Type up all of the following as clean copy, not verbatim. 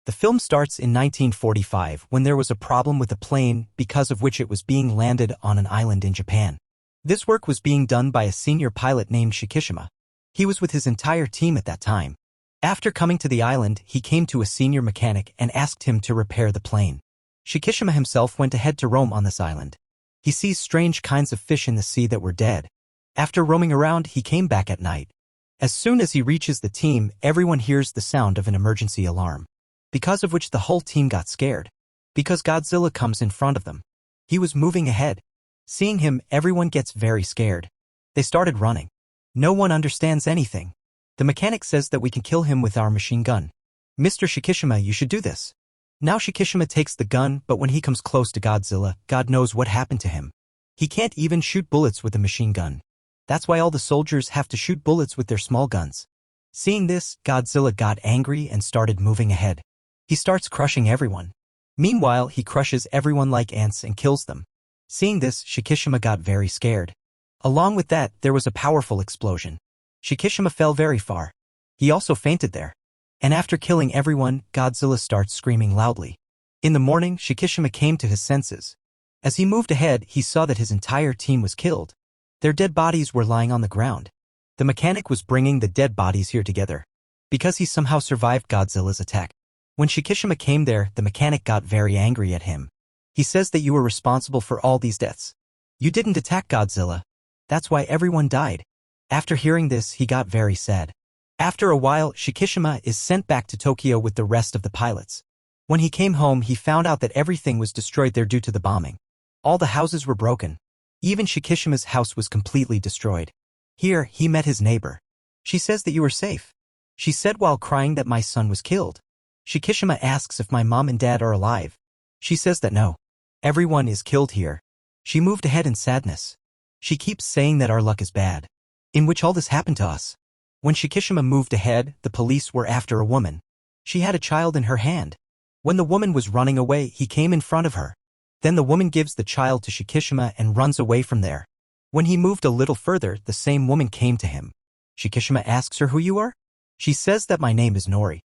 The film starts in 1945 when there was a problem with a plane because of which it was being landed on an island in Japan. This work was being done by a senior pilot named Shikishima. He was with his entire team at that time. After coming to the island, he came to a senior mechanic and asked him to repair the plane. Shikishima himself went ahead to roam on this island. He sees strange kinds of fish in the sea that were dead. After roaming around, he came back at night. As soon as he reaches the team, everyone hears the sound of an emergency alarm, because of which the whole team got scared, because Godzilla comes in front of them. He was moving ahead. Seeing him, everyone gets very scared. They started running. No one understands anything. The mechanic says that we can kill him with our machine gun. Mr. Shikishima, you should do this. Now Shikishima takes the gun, but when he comes close to Godzilla, God knows what happened to him. He can't even shoot bullets with a machine gun. That's why all the soldiers have to shoot bullets with their small guns. Seeing this, Godzilla got angry and started moving ahead. He starts crushing everyone. Meanwhile, he crushes everyone like ants and kills them. Seeing this, Shikishima got very scared. Along with that, there was a powerful explosion. Shikishima fell very far. He also fainted there. And after killing everyone, Godzilla starts screaming loudly. In the morning, Shikishima came to his senses. As he moved ahead, he saw that his entire team was killed. Their dead bodies were lying on the ground. The mechanic was bringing the dead bodies here together, because he somehow survived Godzilla's attack. When Shikishima came there, the mechanic got very angry at him. He says that you were responsible for all these deaths. You didn't attack Godzilla. That's why everyone died. After hearing this, he got very sad. After a while, Shikishima is sent back to Tokyo with the rest of the pilots. When he came home, he found out that everything was destroyed there due to the bombing. All the houses were broken. Even Shikishima's house was completely destroyed. Here, he met his neighbor. She says that you are safe. She said while crying that my son was killed. Shikishima asks if my mom and dad are alive. She says that no. Everyone is killed here. She moved ahead in sadness. She keeps saying that our luck is bad. In which all this happened to us. When Shikishima moved ahead, the police were after a woman. She had a child in her hand. When the woman was running away, he came in front of her. Then the woman gives the child to Shikishima and runs away from there. When he moved a little further, the same woman came to him. Shikishima asks her who you are. She says that my name is Nori.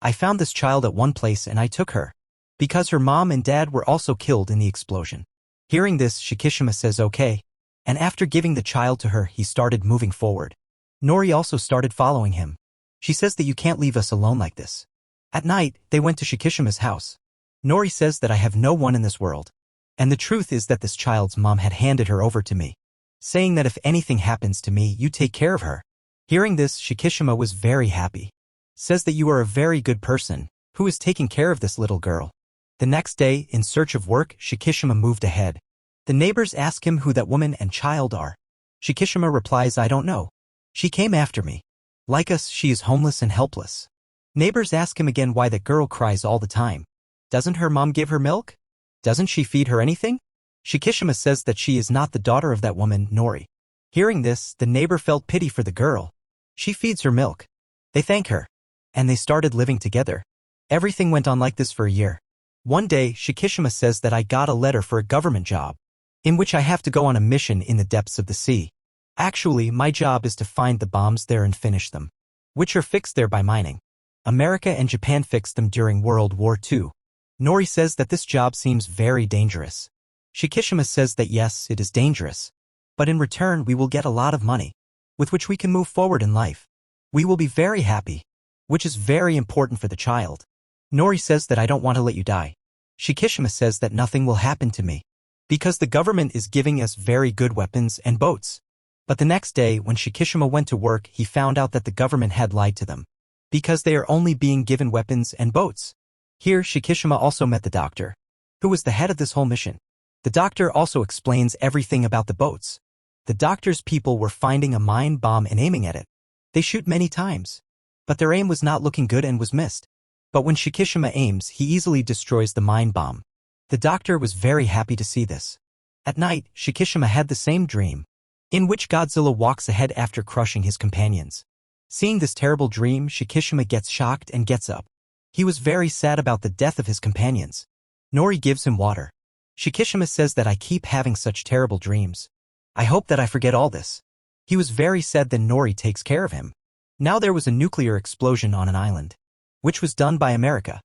I found this child at one place and I took her, because her mom and dad were also killed in the explosion. Hearing this, Shikishima says okay, and after giving the child to her, he started moving forward. Nori also started following him. She says that you can't leave us alone like this. At night, they went to Shikishima's house. Nori says that I have no one in this world. And the truth is that this child's mom had handed her over to me, saying that if anything happens to me, you take care of her. Hearing this, Shikishima was very happy. Says that you are a very good person, who is taking care of this little girl. The next day, in search of work, Shikishima moved ahead. The neighbors ask him who that woman and child are. Shikishima replies, I don't know. She came after me. Like us, she is homeless and helpless. Neighbors ask him again why that girl cries all the time. Doesn't her mom give her milk? Doesn't she feed her anything? Shikishima says that she is not the daughter of that woman, Nori. Hearing this, the neighbor felt pity for the girl. She feeds her milk. They thank her. And they started living together. Everything went on like this for a year. One day, Shikishima says that I got a letter for a government job, in which I have to go on a mission in the depths of the sea. Actually, my job is to find the bombs there and finish them, which are fixed there by mining. America and Japan fixed them during World War II. Nori says that this job seems very dangerous. Shikishima says that yes, it is dangerous. But in return, we will get a lot of money, with which we can move forward in life. We will be very happy, which is very important for the child. Nori says that I don't want to let you die. Shikishima says that nothing will happen to me, because the government is giving us very good weapons and boats. But the next day, when Shikishima went to work, he found out that the government had lied to them, because they are only being given weapons and boats. Here, Shikishima also met the doctor, who was the head of this whole mission. The doctor also explains everything about the boats. The doctor's people were finding a mine bomb and aiming at it. They shoot many times, but their aim was not looking good and was missed. But when Shikishima aims, he easily destroys the mine bomb. The doctor was very happy to see this. At night, Shikishima had the same dream, in which Godzilla walks ahead after crushing his companions. Seeing this terrible dream, Shikishima gets shocked and gets up. He was very sad about the death of his companions. Nori gives him water. Shikishima says that I keep having such terrible dreams. I hope that I forget all this. He was very sad. Then Nori takes care of him. Now there was a nuclear explosion on an island, which was done by America.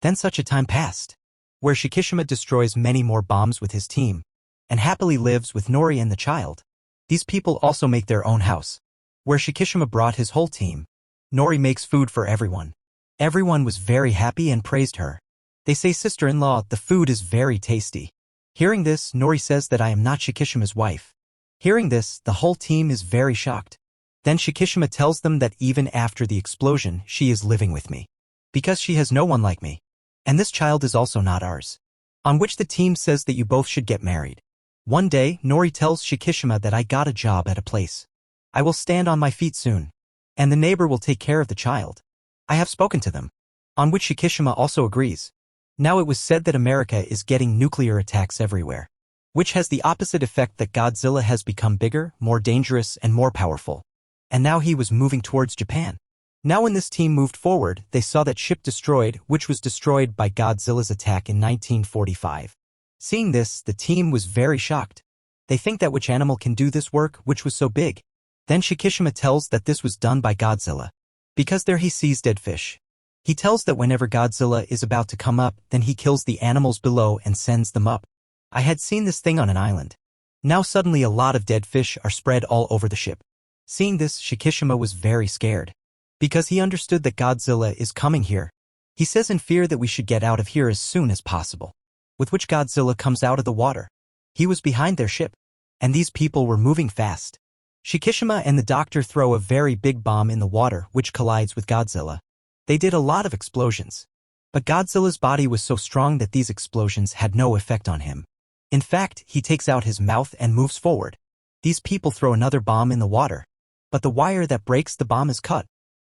Then such a time passed, where Shikishima destroys many more bombs with his team, and happily lives with Nori and the child. These people also make their own house, where Shikishima brought his whole team. Nori makes food for everyone. Everyone was very happy and praised her. They say, "Sister-in-law, the food is very tasty." Hearing this, Nori says that I am not Shikishima's wife. Hearing this, the whole team is very shocked. Then Shikishima tells them that even after the explosion, she is living with me, because she has no one like me. And this child is also not ours. On which the team says that you both should get married. One day, Nori tells Shikishima that I got a job at a place. I will stand on my feet soon, and the neighbor will take care of the child. I have spoken to them. On which Shikishima also agrees. Now it was said that America is getting nuclear attacks everywhere, which has the opposite effect that Godzilla has become bigger, more dangerous, and more powerful. And now he was moving towards Japan. Now when this team moved forward, they saw that ship destroyed, which was destroyed by Godzilla's attack in 1945. Seeing this, the team was very shocked. They think that which animal can do this work, which was so big. Then Shikishima tells that this was done by Godzilla, because there he sees dead fish. He tells that whenever Godzilla is about to come up, then he kills the animals below and sends them up. I had seen this thing on an island. Now suddenly a lot of dead fish are spread all over the ship. Seeing this, Shikishima was very scared, because he understood that Godzilla is coming here. He says in fear that we should get out of here as soon as possible. With which Godzilla comes out of the water. He was behind their ship, and these people were moving fast. Shikishima and the doctor throw a very big bomb in the water which collides with Godzilla. They did a lot of explosions, but Godzilla's body was so strong that these explosions had no effect on him. In fact, he takes out his mouth and moves forward. These people throw another bomb in the water, but the wire that breaks the bomb is cut.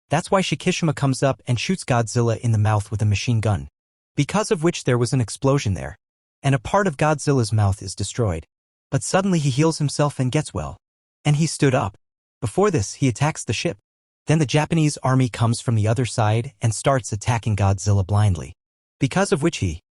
That's why Shikishima comes up and shoots Godzilla in the mouth with a machine gun, because of which there was an explosion there, and a part of Godzilla's mouth is destroyed. But suddenly he heals himself and gets well, and he stood up. Before this, he attacks the ship. Then the Japanese army comes from the other side and starts attacking Godzilla blindly, because of which he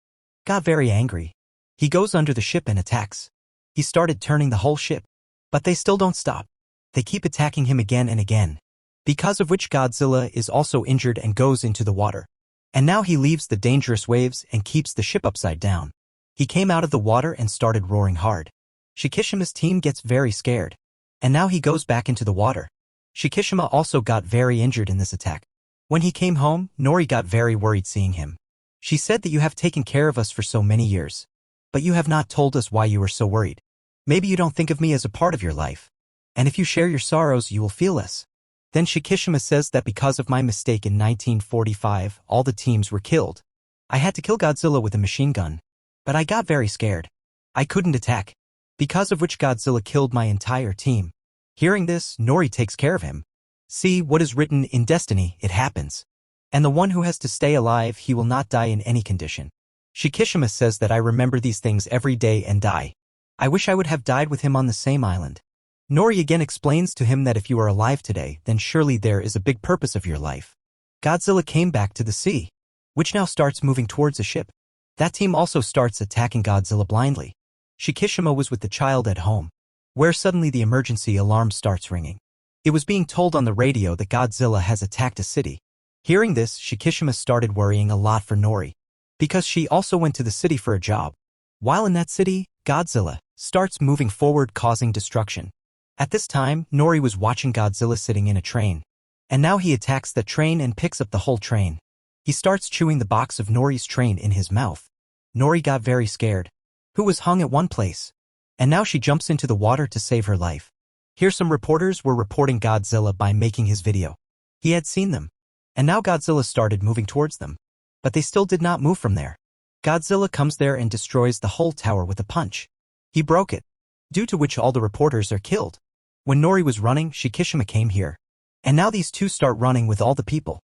got very angry. He goes under the ship and attacks. He started turning the whole ship, but they still don't stop. They keep attacking him again and again, because of which Godzilla is also injured and goes into the water. And now he leaves the dangerous waves and keeps the ship upside down. He came out of the water and started roaring hard. Shikishima's team gets very scared, and now he goes back into the water. Shikishima also got very injured in this attack. When he came home, Nori got very worried seeing him. She said that you have taken care of us for so many years, but you have not told us why you were so worried. Maybe you don't think of me as a part of your life, and if you share your sorrows, you will feel less. Then Shikishima says that because of my mistake in 1945, all the teams were killed. I had to kill Godzilla with a machine gun, but I got very scared. I couldn't attack, because of which Godzilla killed my entire team. Hearing this, Nori takes care of him. See, what is written in destiny, it happens. And the one who has to stay alive, he will not die in any condition. Shikishima says that I remember these things every day and die. I wish I would have died with him on the same island. Nori again explains to him that if you are alive today, then surely there is a big purpose of your life. Godzilla came back to the sea, which now starts moving towards the ship. That team also starts attacking Godzilla blindly. Shikishima was with the child at home, where suddenly the emergency alarm starts ringing. It was being told on the radio that Godzilla has attacked a city. Hearing this, Shikishima started worrying a lot for Nori, because she also went to the city for a job. While in that city, Godzilla starts moving forward, causing destruction. At this time, Nori was watching Godzilla sitting in a train, and now he attacks the train and picks up the whole train. He starts chewing the box of Nori's train in his mouth. Nori got very scared, who was hung at one place, and now she jumps into the water to save her life. Here some reporters were reporting Godzilla by making his video. He had seen them, and now Godzilla started moving towards them, but they still did not move from there. Godzilla comes there and destroys the whole tower with a punch. He broke it, due to which all the reporters are killed. When Nori was running, Shikishima came here, and now these two start running with all the people.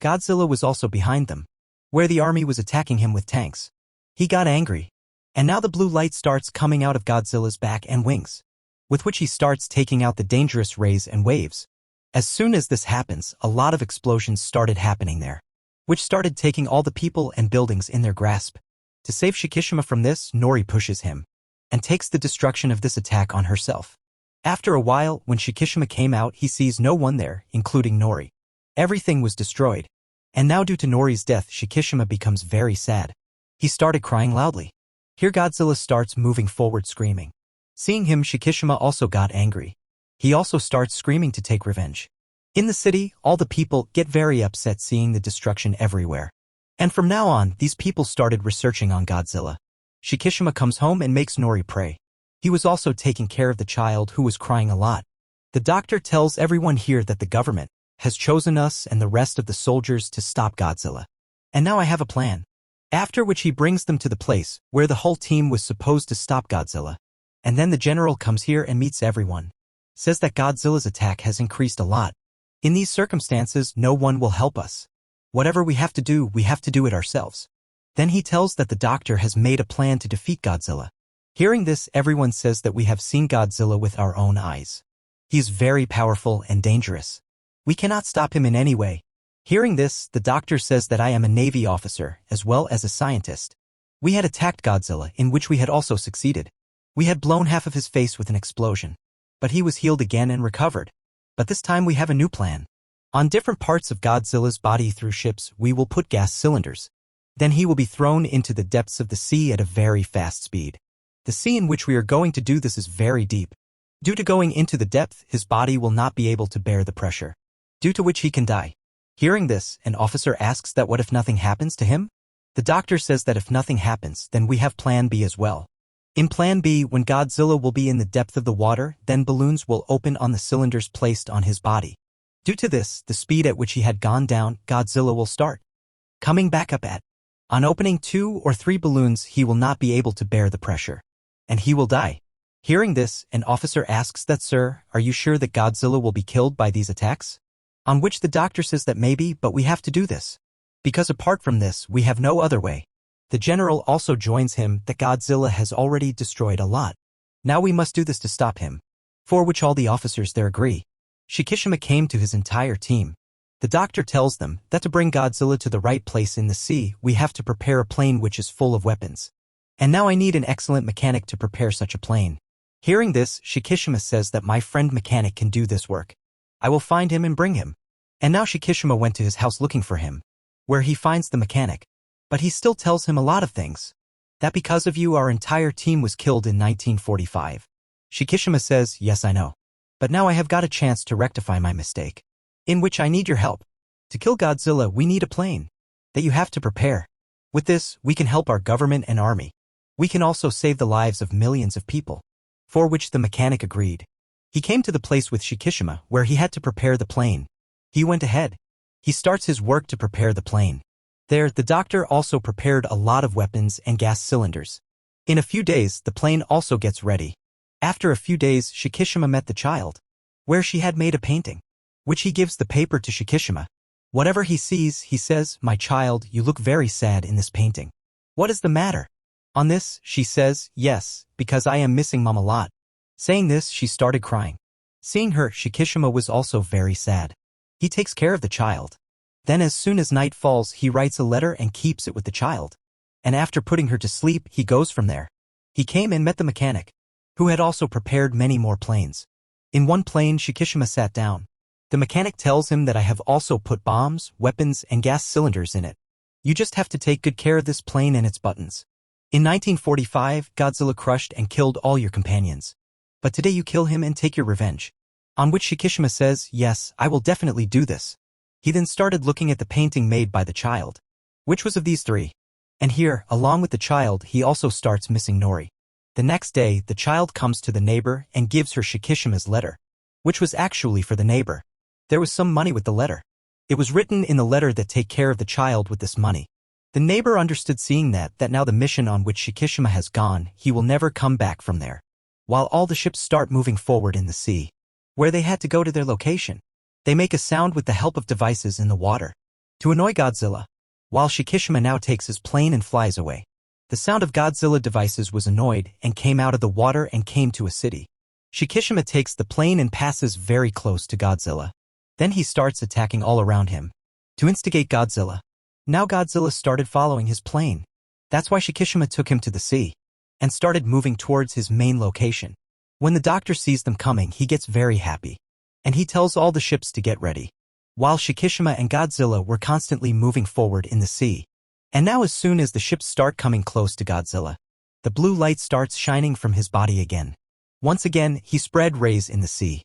Godzilla was also behind them, where the army was attacking him with tanks. He got angry, and now the blue light starts coming out of Godzilla's back and wings, with which he starts taking out the dangerous rays and waves. As soon as this happens, a lot of explosions started happening there, which started taking all the people and buildings in their grasp. To save Shikishima from this, Nori pushes him, and takes the destruction of this attack on herself. After a while, when Shikishima came out, he sees no one there, including Nori. Everything was destroyed. And now due to Nori's death, Shikishima becomes very sad. He started crying loudly. Here Godzilla starts moving forward screaming. Seeing him, Shikishima also got angry. He also starts screaming to take revenge. In the city, all the people get very upset seeing the destruction everywhere. And from now on, these people started researching on Godzilla. Shikishima comes home and makes Nori pray. He was also taking care of the child who was crying a lot. The doctor tells everyone here that the government has chosen us and the rest of the soldiers to stop Godzilla. And now I have a plan. After which he brings them to the place where the whole team was supposed to stop Godzilla. And then the general comes here and meets everyone. Says that Godzilla's attack has increased a lot. In these circumstances, no one will help us. Whatever we have to do it ourselves. Then he tells that the doctor has made a plan to defeat Godzilla. Hearing this, everyone says that we have seen Godzilla with our own eyes. He is very powerful and dangerous. We cannot stop him in any way. Hearing this, the doctor says that I am a Navy officer as well as a scientist. We had attacked Godzilla, in which we had also succeeded. We had blown half of his face with an explosion. But he was healed again and recovered. But this time we have a new plan. On different parts of Godzilla's body through ships, we will put gas cylinders. Then he will be thrown into the depths of the sea at a very fast speed. The sea in which we are going to do this is very deep. Due to going into the depth, his body will not be able to bear the pressure, due to which he can die. Hearing this, an officer asks that what if nothing happens to him? The doctor says that if nothing happens, then we have plan B as well. In plan B, when Godzilla will be in the depth of the water, then balloons will open on the cylinders placed on his body. Due to this, the speed at which he had gone down, Godzilla will start coming back up at. On opening 2 or 3 balloons, he will not be able to bear the pressure. And he will die. Hearing this, an officer asks that, "Sir, are you sure that Godzilla will be killed by these attacks?" On which the doctor says that maybe, but we have to do this. Because apart from this, we have no other way. The general also joins him that Godzilla has already destroyed a lot. Now we must do this to stop him. For which all the officers there agree. Shikishima came to his entire team. The doctor tells them that to bring Godzilla to the right place in the sea, we have to prepare a plane which is full of weapons. And now I need an excellent mechanic to prepare such a plane. Hearing this, Shikishima says that my friend mechanic can do this work. I will find him and bring him. And now Shikishima went to his house looking for him, where he finds the mechanic. But he still tells him a lot of things. That because of you our entire team was killed in 1945. Shikishima says, "Yes, I know. But now I have got a chance to rectify my mistake. In which I need your help. To kill Godzilla, we need a plane that you have to prepare. With this, we can help our government and army. We can also save the lives of millions of people." For which the mechanic agreed. He came to the place with Shikishima where he had to prepare the plane. He went ahead. He starts his work to prepare the plane. There, the doctor also prepared a lot of weapons and gas cylinders. In a few days, the plane also gets ready. After a few days, Shikishima met the child, where she had made a painting, which he gives the paper to Shikishima. Whatever he sees, he says, "My child, you look very sad in this painting. What is the matter?" On this, she says, "Yes, because I am missing Mom a lot." Saying this, she started crying. Seeing her, Shikishima was also very sad. He takes care of the child. Then as soon as night falls, he writes a letter and keeps it with the child. And after putting her to sleep, he goes from there. He came and met the mechanic, who had also prepared many more planes. In one plane, Shikishima sat down. The mechanic tells him that I have also put bombs, weapons, and gas cylinders in it. You just have to take good care of this plane and its buttons. In 1945, Godzilla crushed and killed all your companions. But today you kill him and take your revenge. On which Shikishima says, "Yes, I will definitely do this." He then started looking at the painting made by the child, which was of these 3. And here, along with the child, he also starts missing Nori. The next day, the child comes to the neighbor and gives her Shikishima's letter, which was actually for the neighbor. There was some money with the letter. It was written in the letter that take care of the child with this money. The neighbor understood seeing that now the mission on which Shikishima has gone, he will never come back from there. While all the ships start moving forward in the sea, where they had to go to their location. They make a sound with the help of devices in the water to annoy Godzilla, while Shikishima now takes his plane and flies away. The sound of Godzilla devices was annoyed and came out of the water and came to a city. Shikishima takes the plane and passes very close to Godzilla. Then he starts attacking all around him to instigate Godzilla. Now Godzilla started following his plane. That's why Shikishima took him to the sea and started moving towards his main location. When the doctor sees them coming, he gets very happy. And he tells all the ships to get ready. while Shikishima and Godzilla were constantly moving forward in the sea. And now as soon as the ships start coming close to Godzilla, the blue light starts shining from his body again. Once again, he spread rays in the sea,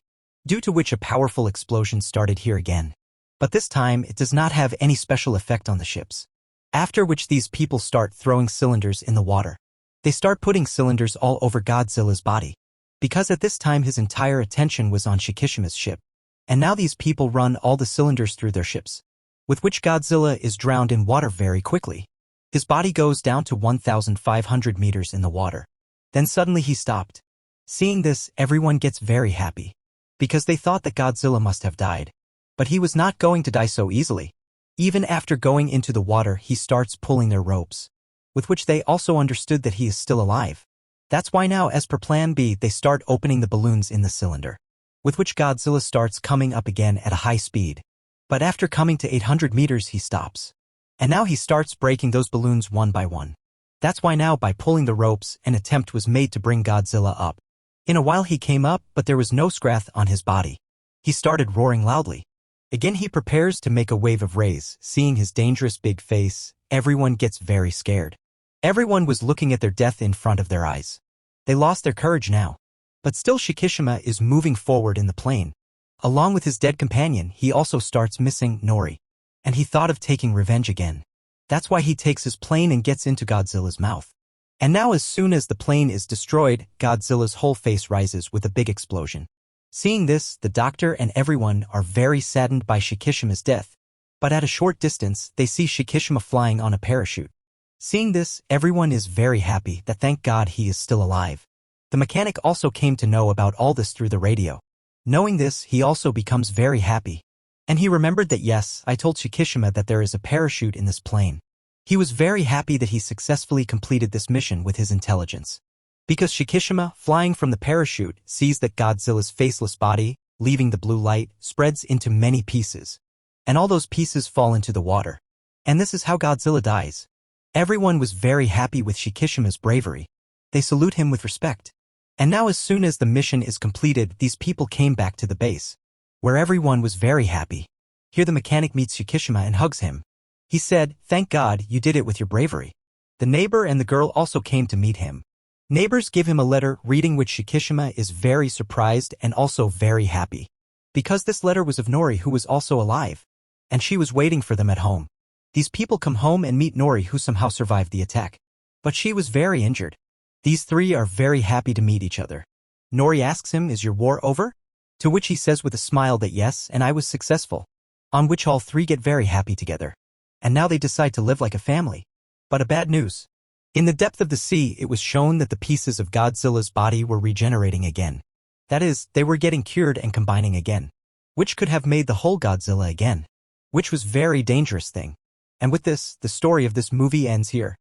due to which a powerful explosion started here again. But this time, it does not have any special effect on the ships. After which these people start throwing cylinders in the water. They start putting cylinders all over Godzilla's body, because at this time his entire attention was on Shikishima's ship. And now these people run all the cylinders through their ships, with which Godzilla is drowned in water very quickly. His body goes down to 1,500 meters in the water. Then suddenly he stopped. Seeing this, everyone gets very happy, because they thought that Godzilla must have died. But he was not going to die so easily. Even after going into the water, he starts pulling their ropes, with which they also understood that he is still alive. That's why now, as per Plan B, they start opening the balloons in the cylinder, with which Godzilla starts coming up again at a high speed. But after coming to 800 meters, he stops. And now he starts breaking those balloons one by one. That's why now, by pulling the ropes, an attempt was made to bring Godzilla up. In a while he came up, but there was no scratch on his body. He started roaring loudly. Again he prepares to make a wave of rays. Seeing his dangerous big face, everyone gets very scared. Everyone was looking at their death in front of their eyes. They lost their courage now. But still Shikishima is moving forward in the plane. Along with his dead companion, he also starts missing Nori. And he thought of taking revenge again. That's why he takes his plane and gets into Godzilla's mouth. And now as soon as the plane is destroyed, Godzilla's whole face rises with a big explosion. Seeing this, the doctor and everyone are very saddened by Shikishima's death. But at a short distance, they see Shikishima flying on a parachute. Seeing this, everyone is very happy that thank God he is still alive. The mechanic also came to know about all this through the radio. Knowing this, he also becomes very happy. And he remembered that yes, I told Shikishima that there is a parachute in this plane. He was very happy that he successfully completed this mission with his intelligence. Because Shikishima, flying from the parachute, sees that Godzilla's faceless body, leaving the blue light, spreads into many pieces. And all those pieces fall into the water. And this is how Godzilla dies. Everyone was very happy with Shikishima's bravery. They salute him with respect. And now as soon as the mission is completed, these people came back to the base, where everyone was very happy. Here the mechanic meets Shikishima and hugs him. He said, "Thank God you did it with your bravery." The neighbor and the girl also came to meet him. Neighbors give him a letter, reading which Shikishima is very surprised and also very happy. Because this letter was of Nori, who was also alive. And she was waiting for them at home. These people come home and meet Nori, who somehow survived the attack. But she was very injured. These three are very happy to meet each other. Nori asks him, "Is your war over?" To which he says with a smile that yes, and I was successful. On which all three get very happy together. And now they decide to live like a family. But a bad news. In the depth of the sea, it was shown that the pieces of Godzilla's body were regenerating again. That is, they were getting cured and combining again. Which could have made the whole Godzilla again. Which was very dangerous thing. And with this, the story of this movie ends here.